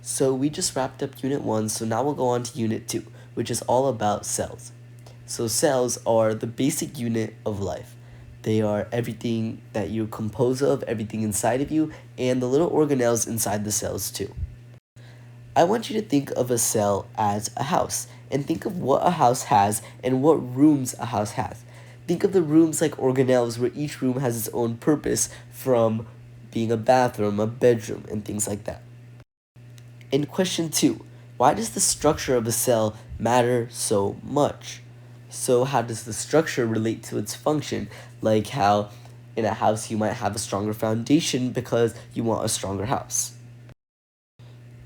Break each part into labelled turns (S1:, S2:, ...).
S1: So we just wrapped up Unit 1, so now we'll go on to Unit 2, which is all about cells. So cells are the basic unit of life. They are everything that you compose of, everything inside of you, and the little organelles inside the cells too. I want you to think of a cell as a house, and think of what a house has and what rooms a house has. Think of the rooms like organelles where each room has its own purpose, from being a bathroom, a bedroom, and things like that. In question 2, why does the structure of a cell matter so much? So how does the structure relate to its function? Like how in a house you might have a stronger foundation because you want a stronger house.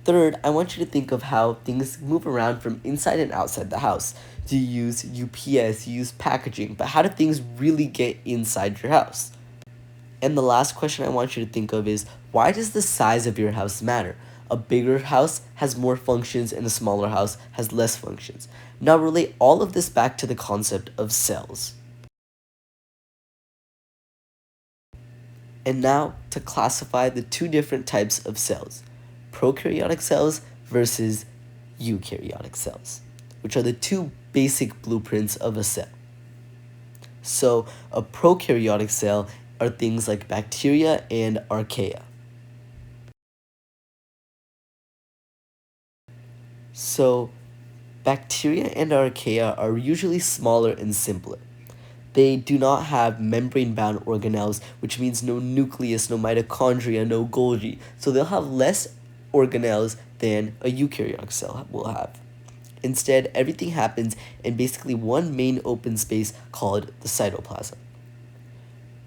S1: Third, I want you to think of how things move around from inside and outside the house. Do you use UPS, you use packaging, but how do things really get inside your house? And the last question I want you to think of is, why does the size of your house matter? A bigger house has more functions and a smaller house has less functions. Now relate all of this back to the concept of cells. And now to classify the two different types of cells, prokaryotic cells versus eukaryotic cells, which are the two basic blueprints of a cell. So a prokaryotic cell are things like bacteria and archaea. So bacteria and archaea are usually smaller and simpler. They do not have membrane-bound organelles, which means no nucleus, no mitochondria, no Golgi. So they'll have less organelles than a eukaryotic cell will have. Instead, everything happens in basically one main open space called the cytoplasm.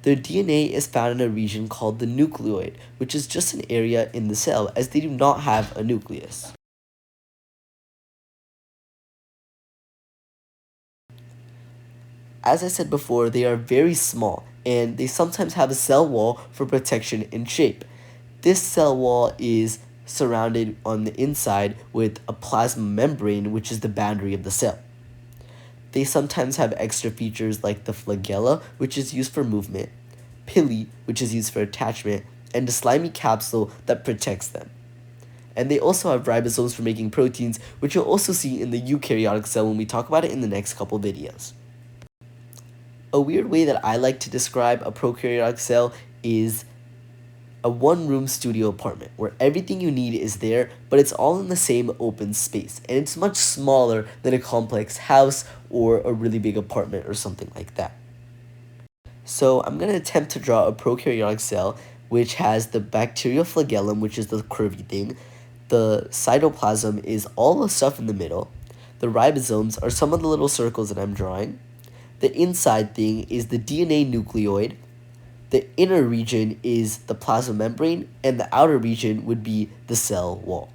S1: Their DNA is found in a region called the nucleoid, which is just an area in the cell, as they do not have a nucleus. As I said before, they are very small, and they sometimes have a cell wall for protection and shape. This cell wall is surrounded on the inside with a plasma membrane, which is the boundary of the cell. They sometimes have extra features like the flagella, which is used for movement, pili, which is used for attachment, and a slimy capsule that protects them. And they also have ribosomes for making proteins, which you'll also see in the eukaryotic cell when we talk about it in the next couple videos. A weird way that I like to describe a prokaryotic cell is a one-room studio apartment where everything you need is there, but it's all in the same open space, and it's much smaller than a complex house or a really big apartment or something like that. So I'm going to attempt to draw a prokaryotic cell which has the bacterial flagellum, which is the curvy thing. The cytoplasm is all the stuff in the middle. The ribosomes are some of the little circles that I'm drawing. The inside thing is the DNA nucleoid. The inner region is the plasma membrane, and the outer region would be the cell wall.